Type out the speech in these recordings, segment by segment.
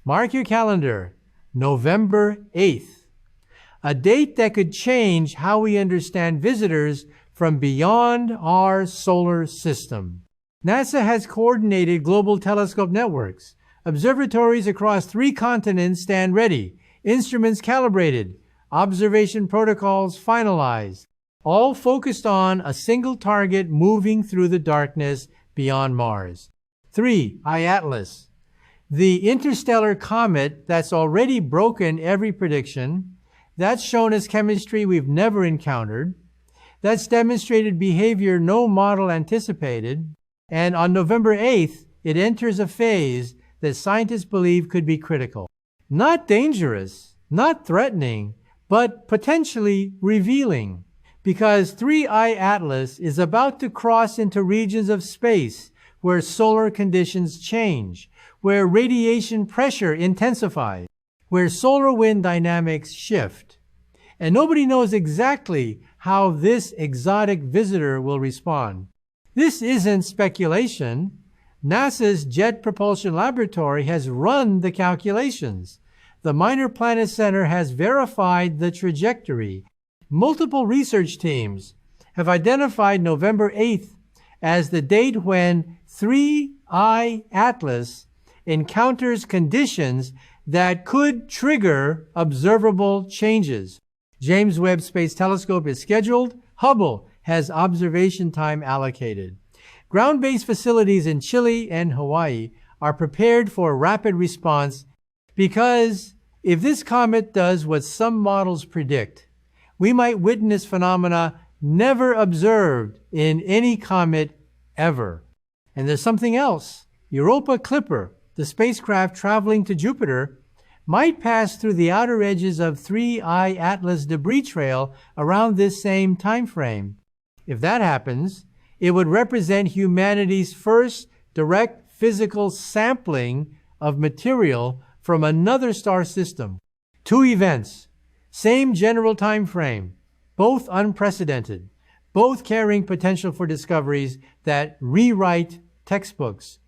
Mark your calendar, November 8th. A date that could change how we understand visitors from beyond our solar system. NASA has coordinated global telescope networks. Observatories across 3 continents stand ready, instruments calibrated, observation protocols finalized, all focused on a single target moving through the darkness beyond Mars. 3. Atlas, the interstellar comet that's already broken every prediction, that's shown us chemistry we've never encountered, that's demonstrated behavior no model anticipated, and on November 8th, it enters a phase that scientists believe could be critical. Not dangerous, not threatening, but potentially revealing, because 3I Atlas is about to cross into regions of space where solar conditions change, where radiation pressure intensifies, where solar wind dynamics shift. And nobody knows exactly how this exotic visitor will respond. This isn't speculation. NASA's Jet Propulsion Laboratory has run the calculations. The Minor Planet Center has verified the trajectory. Multiple research teams have identified November 8th as the date when 3I Atlas encounters conditions that could trigger observable changes. James Webb Space Telescope is scheduled. Hubble has observation time allocated. Ground-based facilities in Chile and Hawaii are prepared for rapid response because if this comet does what some models predict, we might witness phenomena never observed in any comet ever. And there's something else. Europa Clipper, the spacecraft traveling to Jupiter, might pass through the outer edges of 3I Atlas debris trail around this same time frame. If that happens, it would represent humanity's first direct physical sampling of material from another star system. 2 events, same general time frame, both unprecedented, both carrying potential for discoveries that rewrite textbooks.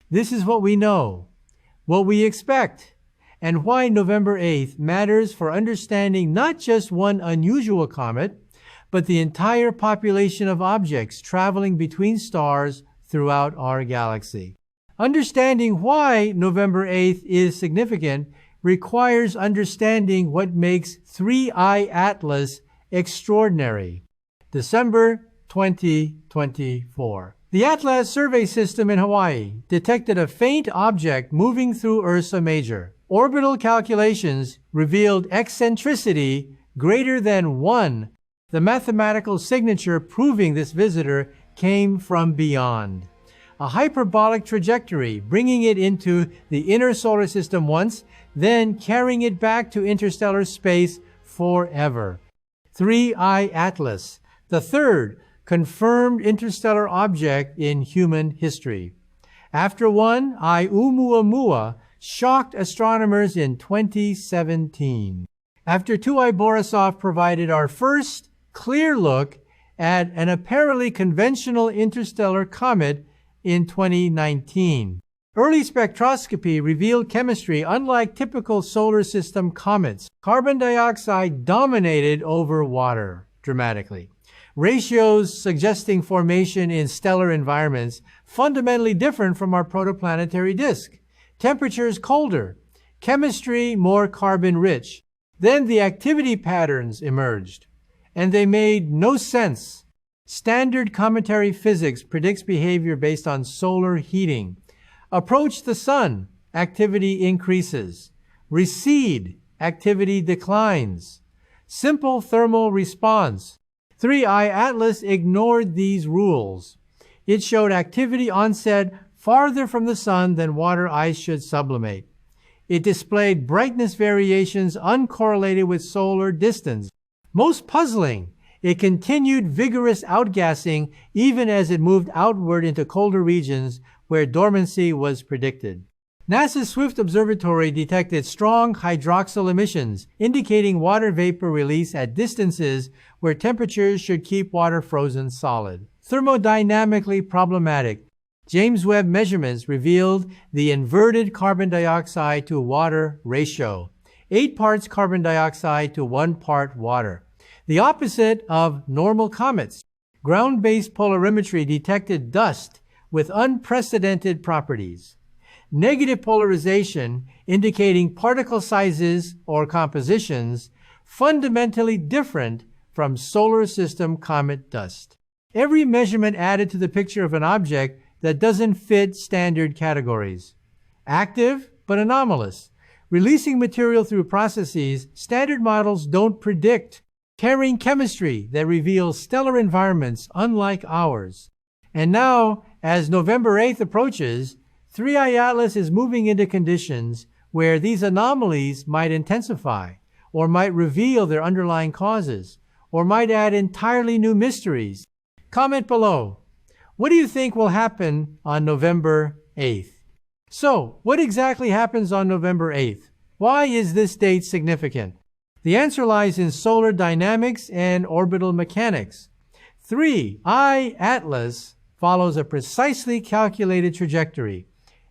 This is what we know, what we expect, and why November 8th matters for understanding not just one unusual comet, but the entire population of objects traveling between stars throughout our galaxy. Understanding why November 8th is significant requires understanding what makes 3I Atlas extraordinary. December 2024. The Atlas survey system in Hawaii detected a faint object moving through Ursa Major. Orbital calculations revealed eccentricity greater than 1. The mathematical signature proving this visitor came from beyond. A hyperbolic trajectory, bringing it into the inner solar system once, then carrying it back to interstellar space forever. 3I Atlas, the third confirmed interstellar object in human history. After one, Oumuamua shocked astronomers in 2017. After 2I Borisov provided our first clear look at an apparently conventional interstellar comet in 2019. Early spectroscopy revealed chemistry unlike typical solar system comets. Carbon dioxide dominated over water dramatically. Ratios suggesting formation in stellar environments fundamentally different from our protoplanetary disk. Temperatures colder, chemistry more carbon-rich. Then the activity patterns emerged, and they made no sense. Standard cometary physics predicts behavior based on solar heating. Approach the sun, activity increases. Recede, activity declines. Simple thermal response. 3I Atlas ignored these rules. It showed activity onset farther from the sun than water ice should sublimate. It displayed brightness variations uncorrelated with solar distance. Most puzzling, it continued vigorous outgassing even as it moved outward into colder regions where dormancy was predicted. NASA's Swift Observatory detected strong hydroxyl emissions, indicating water vapor release at distances where temperatures should keep water frozen solid. Thermodynamically problematic. James Webb measurements revealed the inverted carbon dioxide to water ratio, 8 parts carbon dioxide to 1 part water, the opposite of normal comets. Ground-based polarimetry detected dust with unprecedented properties. Negative polarization, indicating particle sizes or compositions fundamentally different from solar system comet dust. Every measurement added to the picture of an object that doesn't fit standard categories. Active but anomalous. Releasing material through processes standard models don't predict. Carrying chemistry that reveals stellar environments unlike ours. And now, as November 8th approaches, 3I Atlas is moving into conditions where these anomalies might intensify, or might reveal their underlying causes, or might add entirely new mysteries. Comment below. What do you think will happen on November 8th? So, what exactly happens on November 8th? Why is this date significant? The answer lies in solar dynamics and orbital mechanics. 3I Atlas follows a precisely calculated trajectory.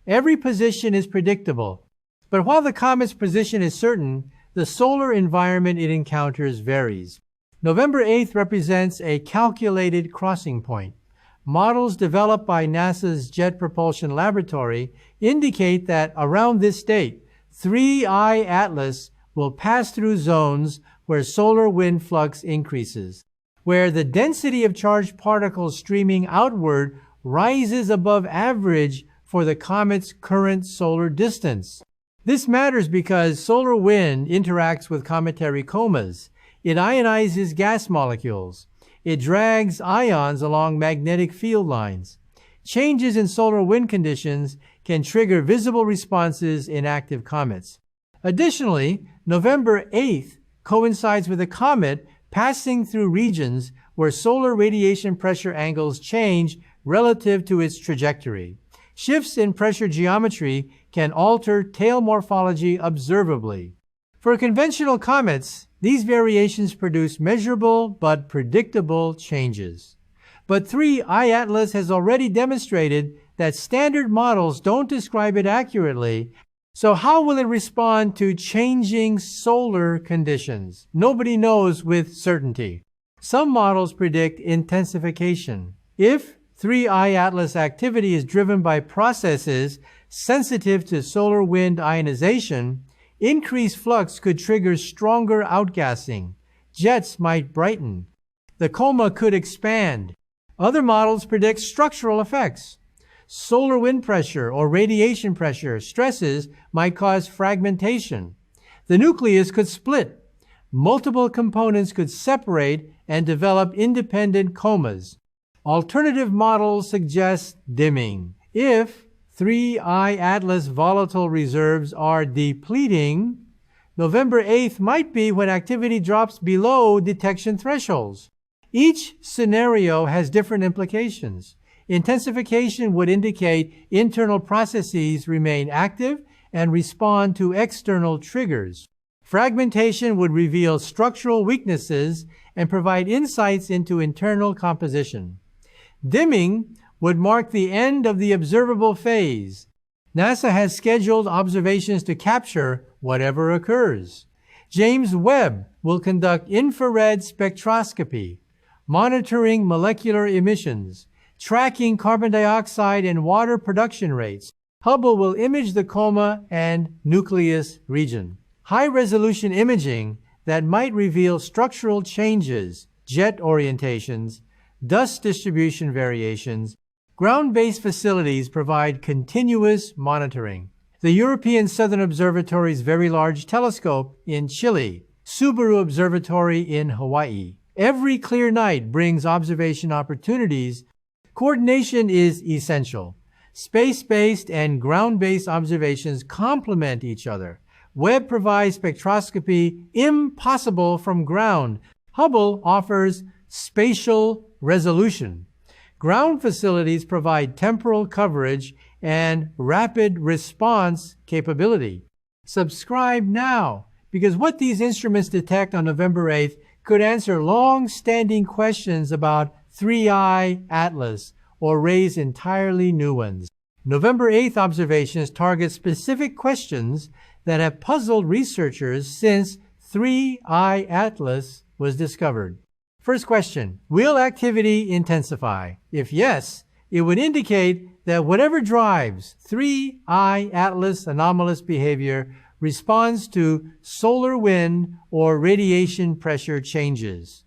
Every position is predictable, but while the comet's position is certain, the solar environment it encounters varies. November 8th represents a calculated crossing point. Models developed by NASA's Jet Propulsion Laboratory indicate that around this date, 3I Atlas will pass through zones where solar wind flux increases, where the density of charged particles streaming outward rises above average for the comet's current solar distance. This matters because solar wind interacts with cometary comas. It ionizes gas molecules. It drags ions along magnetic field lines. Changes in solar wind conditions can trigger visible responses in active comets. Additionally, November 8th coincides with a comet passing through regions where solar radiation pressure angles change relative to its trajectory. Shifts in pressure geometry can alter tail morphology observably. For conventional comets, these variations produce measurable but predictable changes. But 3I Atlas has already demonstrated that standard models don't describe it accurately. So how will it respond to changing solar conditions? Nobody knows with certainty. Some models predict intensification. If 3I Atlas activity is driven by processes sensitive to solar wind ionization, increased flux could trigger stronger outgassing. Jets might brighten. The coma could expand. Other models predict structural effects. Solar wind pressure or radiation pressure stresses might cause fragmentation. The nucleus could split. Multiple components could separate and develop independent comas. Alternative models suggest dimming. If 3I Atlas volatile reserves are depleting, November 8th might be when activity drops below detection thresholds. Each scenario has different implications. Intensification would indicate internal processes remain active and respond to external triggers. Fragmentation would reveal structural weaknesses and provide insights into internal composition. Dimming would mark the end of the observable phase. NASA has scheduled observations to capture whatever occurs. James Webb will conduct infrared spectroscopy, monitoring molecular emissions, tracking carbon dioxide and water production rates. Hubble will image the coma and nucleus region. High-resolution imaging that might reveal structural changes, jet orientations, dust distribution variations. Ground-based facilities provide continuous monitoring. The European Southern Observatory's Very Large Telescope in Chile, Subaru Observatory in Hawaii. Every clear night brings observation opportunities. Coordination is essential. Space-based and ground-based observations complement each other. Webb provides spectroscopy impossible from ground. Hubble offers spatial resolution. Ground facilities provide temporal coverage and rapid response capability. Subscribe now, because what these instruments detect on November 8th could answer long-standing questions about 3I Atlas. or raise entirely new ones. November 8th observations target specific questions that have puzzled researchers since 3I Atlas was discovered. First question, will activity intensify? If yes, it would indicate that whatever drives 3I Atlas anomalous behavior responds to solar wind or radiation pressure changes.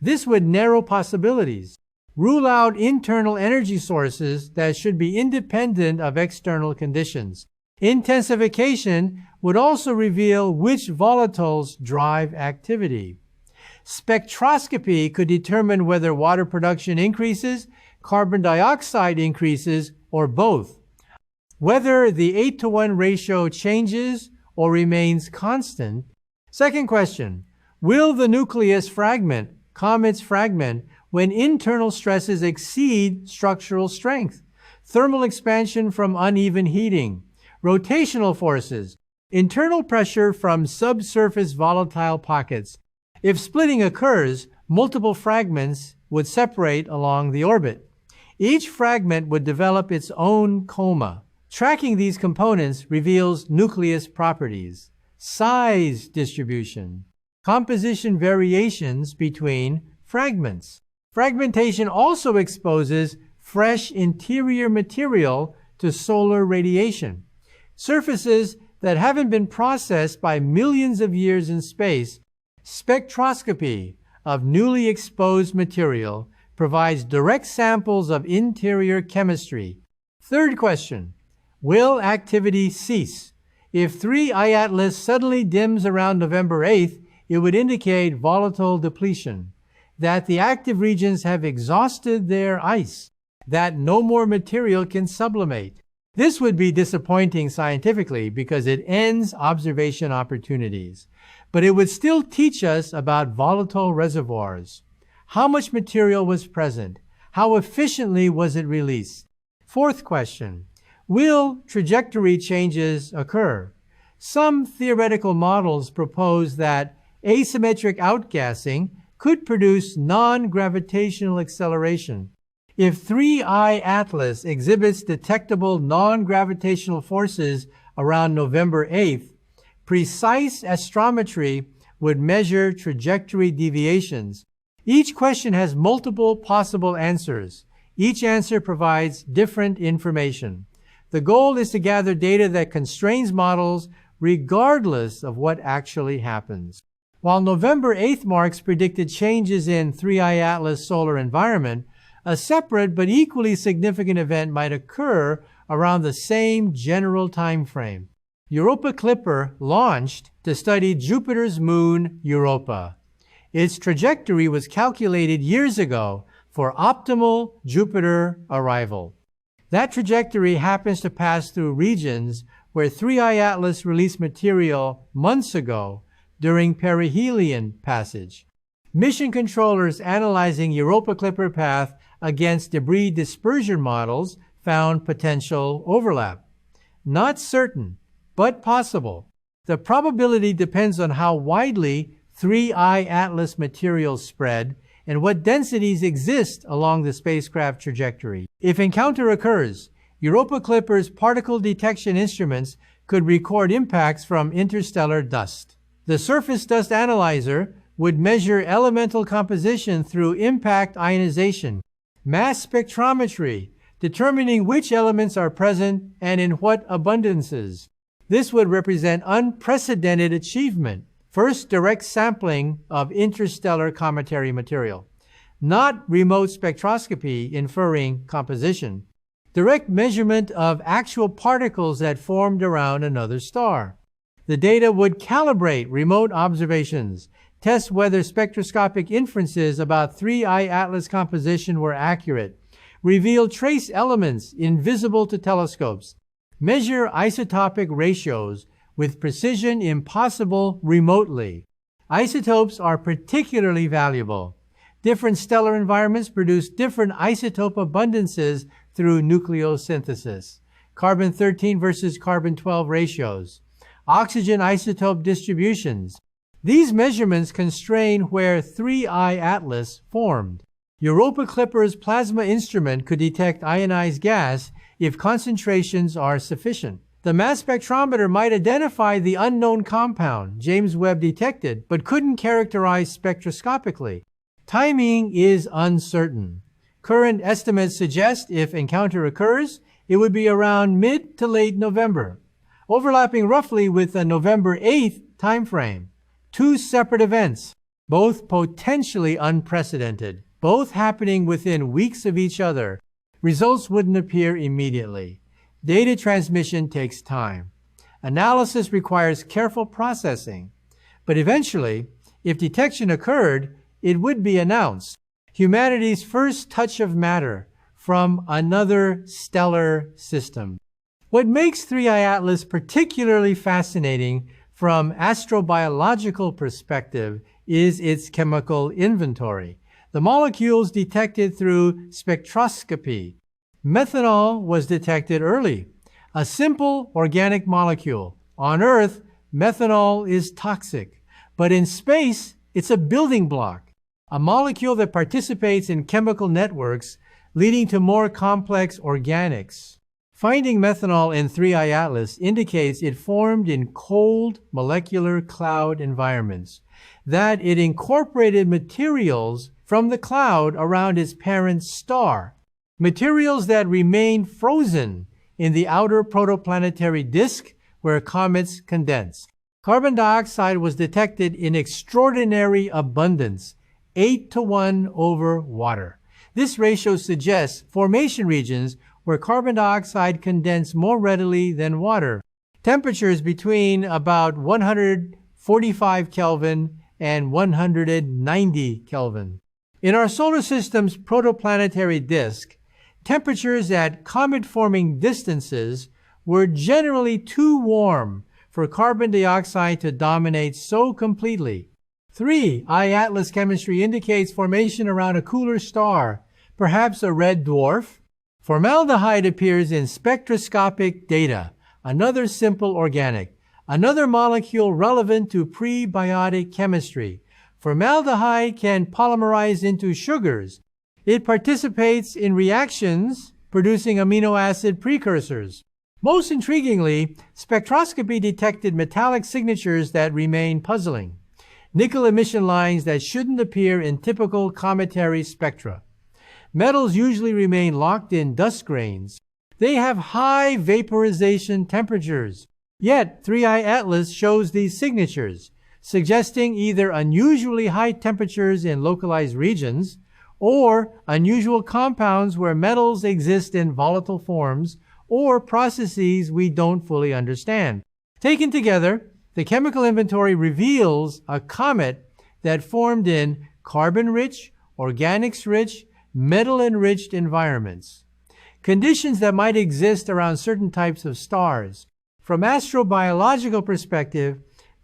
This would narrow possibilities, rule out internal energy sources that should be independent of external conditions. Intensification would also reveal which volatiles drive activity. Spectroscopy could determine whether water production increases, carbon dioxide increases, or both. Whether the 8-to-1 ratio changes or remains constant. Second question, will the nucleus fragment, comets fragment, when internal stresses exceed structural strength? Thermal expansion from uneven heating, rotational forces, internal pressure from subsurface volatile pockets. If splitting occurs, multiple fragments would separate along the orbit. Each fragment would develop its own coma. Tracking these components reveals nucleus properties, size distribution, composition variations between fragments. Fragmentation also exposes fresh interior material to solar radiation. Surfaces that haven't been processed by millions of years in space. Spectroscopy of newly exposed material provides direct samples of interior chemistry. Third question, will activity cease? If 3I Atlas suddenly dims around November 8th, it would indicate volatile depletion, that the active regions have exhausted their ice, that no more material can sublimate. This would be disappointing scientifically because it ends observation opportunities, but it would still teach us about volatile reservoirs. How much material was present? How efficiently was it released? Fourth question, will trajectory changes occur? Some theoretical models propose that asymmetric outgassing could produce non-gravitational acceleration. If 3I Atlas exhibits detectable non-gravitational forces around November 8th, precise astrometry would measure trajectory deviations. Each question has multiple possible answers. Each answer provides different information. The goal is to gather data that constrains models regardless of what actually happens. While November 8th marks predicted changes in 3I Atlas solar environment, a separate but equally significant event might occur around the same general time frame. Europa Clipper launched to study Jupiter's moon, Europa. Its trajectory was calculated years ago for optimal Jupiter arrival. That trajectory happens to pass through regions where 3I Atlas released material months ago during perihelion passage. Mission controllers analyzing Europa Clipper path against debris dispersion models found potential overlap. Not certain, but possible. The probability depends on how widely 3I Atlas materials spread and what densities exist along the spacecraft trajectory. If encounter occurs, Europa Clipper's particle detection instruments could record impacts from interstellar dust. The surface dust analyzer would measure elemental composition through impact ionization, mass spectrometry, determining which elements are present and in what abundances. This would represent unprecedented achievement. First, direct sampling of interstellar cometary material, not remote spectroscopy inferring composition. Direct measurement of actual particles that formed around another star. The data would calibrate remote observations, test whether spectroscopic inferences about 3I Atlas composition were accurate, reveal trace elements invisible to telescopes, measure isotopic ratios with precision impossible remotely. Isotopes are particularly valuable. Different stellar environments produce different isotope abundances through nucleosynthesis. Carbon-13 versus carbon-12 ratios. Oxygen isotope distributions. These measurements constrain where 3I Atlas formed. Europa Clipper's plasma instrument could detect ionized gas if concentrations are sufficient. The mass spectrometer might identify the unknown compound James Webb detected, but couldn't characterize spectroscopically. Timing is uncertain. Current estimates suggest if encounter occurs, it would be around mid to late November, overlapping roughly with the November 8th timeframe. Two separate events, both potentially unprecedented, both happening within weeks of each other. Results wouldn't appear immediately. Data transmission takes time. Analysis requires careful processing. But eventually, if detection occurred, it would be announced. Humanity's first touch of matter from another stellar system. What makes 3I Atlas particularly fascinating from astrobiological perspective is its chemical inventory. The molecules detected through spectroscopy. Methanol was detected early, a simple organic molecule. On Earth, methanol is toxic, but in space, it's a building block, a molecule that participates in chemical networks leading to more complex organics. Finding methanol in 3I Atlas indicates it formed in cold molecular cloud environments, that it incorporated materials from the cloud around its parent star, materials that remain frozen in the outer protoplanetary disk where comets condense. Carbon dioxide was detected in extraordinary abundance, 8-to-1 over water. This ratio suggests formation regions where carbon dioxide condense more readily than water. Temperatures between about 145 Kelvin and 190 Kelvin. In our solar system's protoplanetary disk, temperatures at comet-forming distances were generally too warm for carbon dioxide to dominate so completely. 3I Atlas chemistry indicates formation around a cooler star, perhaps a red dwarf. Formaldehyde appears in spectroscopic data, another simple organic, another molecule relevant to prebiotic chemistry. Formaldehyde can polymerize into sugars. It participates in reactions producing amino acid precursors. Most intriguingly, spectroscopy detected metallic signatures that remain puzzling. Nickel emission lines that shouldn't appear in typical cometary spectra. Metals usually remain locked in dust grains. They have high vaporization temperatures. Yet 3I Atlas shows these signatures, suggesting either unusually high temperatures in localized regions or unusual compounds where metals exist in volatile forms or processes we don't fully understand. Taken together, the chemical inventory reveals a comet that formed in carbon-rich, organics-rich, metal-enriched environments, conditions that might exist around certain types of stars. From astrobiological perspective,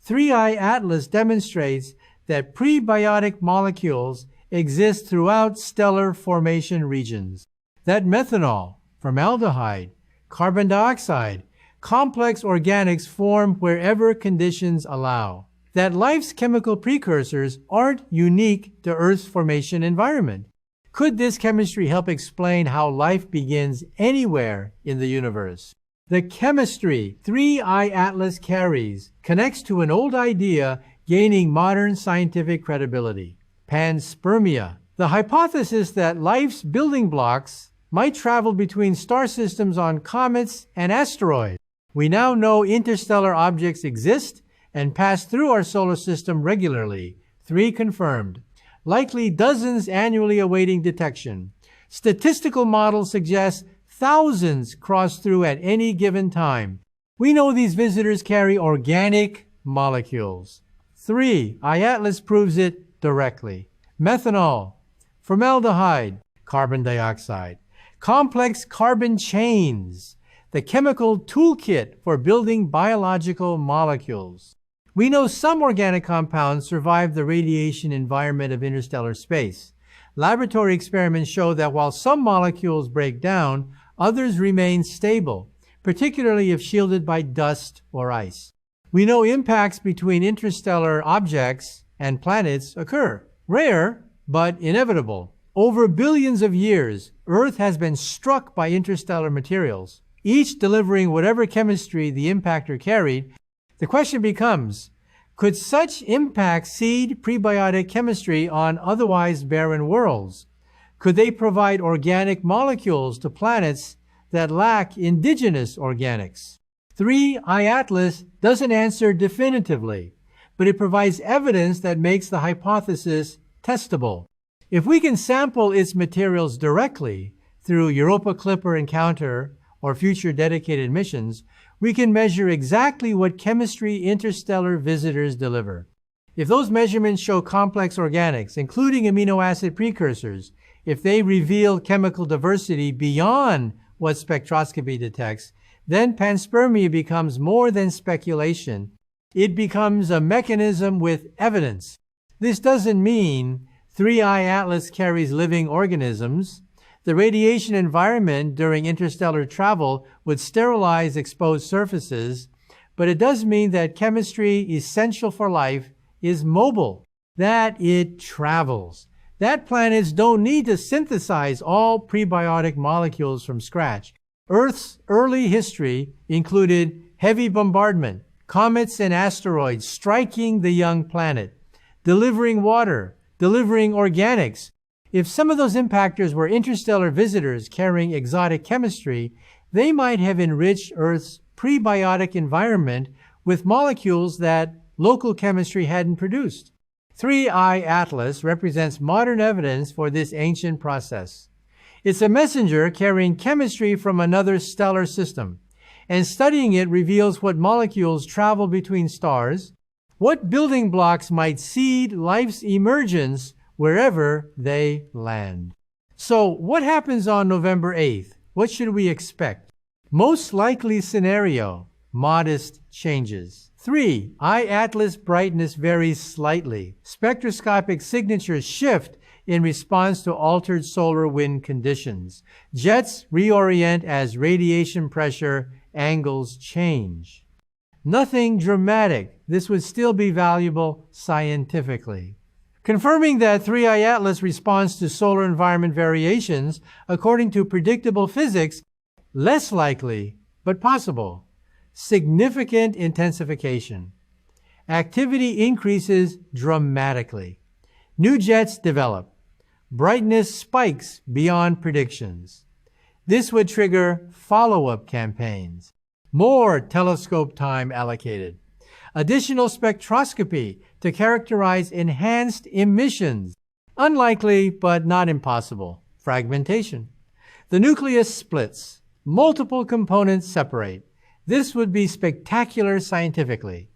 3I Atlas demonstrates that prebiotic molecules exist throughout stellar formation regions, that methanol, formaldehyde, carbon dioxide, complex organics form wherever conditions allow, that life's chemical precursors aren't unique to Earth's formation environment. Could this chemistry help explain how life begins anywhere in the universe? The chemistry 3I Atlas carries connects to an old idea gaining modern scientific credibility: panspermia, the hypothesis that life's building blocks might travel between star systems on comets and asteroids. We now know interstellar objects exist and pass through our solar system regularly. 3 confirmed. Likely dozens annually awaiting detection. Statistical models suggest thousands cross through at any given time. We know these visitors carry organic molecules. 3I Atlas proves it directly. Methanol, formaldehyde, carbon dioxide, complex carbon chains, the chemical toolkit for building biological molecules. We know some organic compounds survive the radiation environment of interstellar space. Laboratory experiments show that while some molecules break down, others remain stable, particularly if shielded by dust or ice. We know impacts between interstellar objects and planets occur. Rare, but inevitable. Over billions of years, Earth has been struck by interstellar materials, each delivering whatever chemistry the impactor carried. The question becomes, could such impacts seed prebiotic chemistry on otherwise barren worlds? Could they provide organic molecules to planets that lack indigenous organics? 3I Atlas doesn't answer definitively, but it provides evidence that makes the hypothesis testable. If we can sample its materials directly through Europa Clipper encounter or future dedicated missions, we can measure exactly what chemistry interstellar visitors deliver. If those measurements show complex organics, including amino acid precursors, if they reveal chemical diversity beyond what spectroscopy detects, then panspermia becomes more than speculation. It becomes a mechanism with evidence. This doesn't mean 3I Atlas carries living organisms. The radiation environment during interstellar travel would sterilize exposed surfaces, but it does mean that chemistry essential for life is mobile, that it travels, that planets don't need to synthesize all prebiotic molecules from scratch. Earth's early history included heavy bombardment, comets and asteroids striking the young planet, delivering water, delivering organics. If some of those impactors were interstellar visitors carrying exotic chemistry, they might have enriched Earth's prebiotic environment with molecules that local chemistry hadn't produced. 3I Atlas represents modern evidence for this ancient process. It's a messenger carrying chemistry from another stellar system, and studying it reveals what molecules travel between stars, what building blocks might seed life's emergence wherever they land. So what happens on November 8th? What should we expect? Most likely scenario, modest changes. 3I Atlas brightness varies slightly. Spectroscopic signatures shift in response to altered solar wind conditions. Jets reorient as radiation pressure angles change. Nothing dramatic. This would still be valuable scientifically. Confirming that 3I Atlas responds to solar environment variations according to predictable physics, less likely, but possible. Significant intensification. Activity increases dramatically. New jets develop. Brightness spikes beyond predictions. This would trigger follow-up campaigns. More telescope time allocated. Additional spectroscopy to characterize enhanced emissions. Unlikely, but not impossible. Fragmentation. The nucleus splits. Multiple components separate. This would be spectacular scientifically.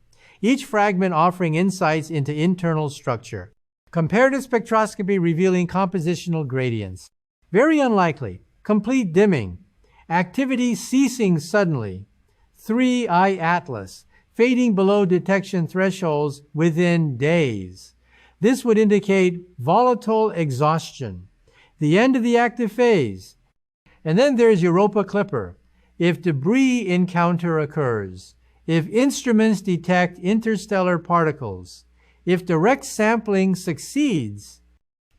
Each fragment offering insights into internal structure. Comparative spectroscopy revealing compositional gradients. Very unlikely. Complete dimming. Activity ceasing suddenly. 3I Atlas. Fading below detection thresholds within days. This would indicate volatile exhaustion, the end of the active phase. And then there's Europa Clipper. If debris encounter occurs, if instruments detect interstellar particles, if direct sampling succeeds,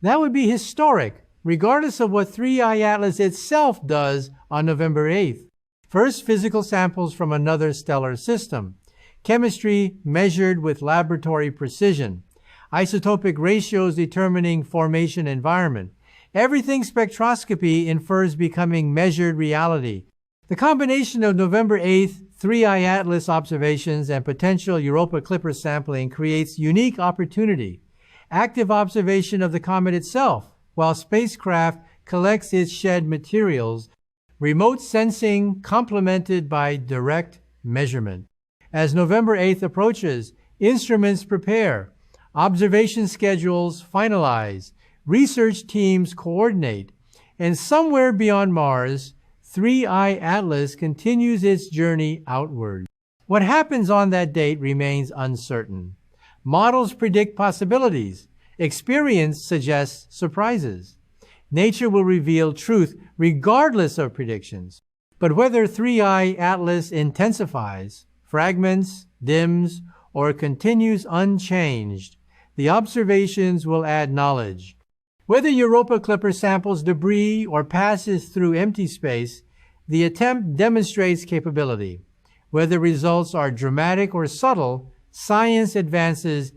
that would be historic, regardless of what 3I Atlas itself does on November 8th. First, physical samples from another stellar system. Chemistry measured with laboratory precision. Isotopic ratios determining formation environment. Everything spectroscopy infers becoming measured reality. The combination of November 8th, 3I Atlas observations and potential Europa Clipper sampling creates unique opportunity. Active observation of the comet itself, while spacecraft collects its shed materials. Remote sensing complemented by direct measurement. As November 8th approaches, instruments prepare, observation schedules finalize, research teams coordinate, and somewhere beyond Mars, 3I Atlas continues its journey outward. What happens on that date remains uncertain. Models predict possibilities. Experience suggests surprises. Nature will reveal truth regardless of predictions. But whether 3I Atlas intensifies, fragments, dims, or continues unchanged, the observations will add knowledge. Whether Europa Clipper samples debris or passes through empty space, the attempt demonstrates capability. Whether results are dramatic or subtle, science advances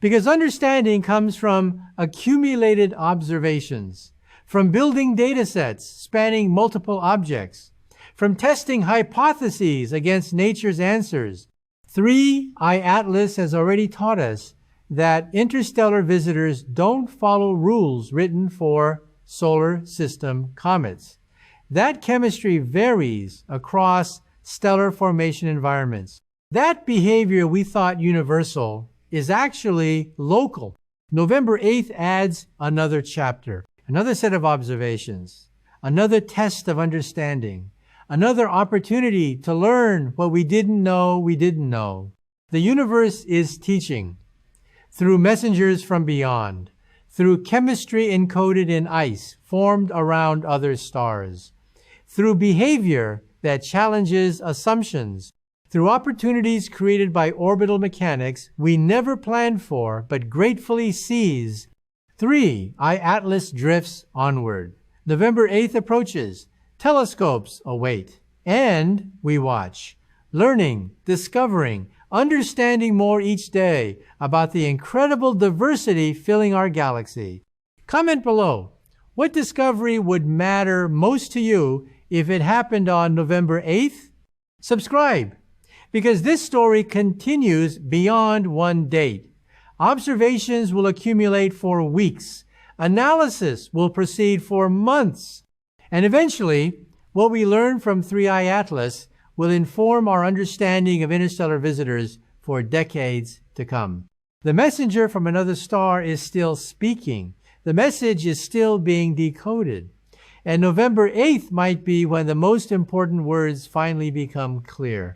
because understanding comes from accumulated observations, from building data sets spanning multiple objects, from testing hypotheses against nature's answers. 3i Atlas has already taught us that interstellar visitors don't follow rules written for solar system comets. That chemistry varies across stellar formation environments. That behavior we thought universal is actually local. November 8th adds another chapter, another set of observations, another test of understanding, another opportunity to learn what we didn't know. The universe is teaching through messengers from beyond, through chemistry encoded in ice formed around other stars, through behavior that challenges assumptions, through opportunities created by orbital mechanics we never planned for but gratefully seize. 3i Atlas drifts onward. November 8th approaches. Telescopes await. And we watch, learning, discovering, understanding more each day about the incredible diversity filling our galaxy. Comment below, what discovery would matter most to you if it happened on November 8th? Subscribe, because this story continues beyond one date. Observations will accumulate for weeks. Analysis will proceed for months. And eventually, what we learn from 3i Atlas will inform our understanding of interstellar visitors for decades to come. The messenger from another star is still speaking. The message is still being decoded. And November 8th might be when the most important words finally become clear.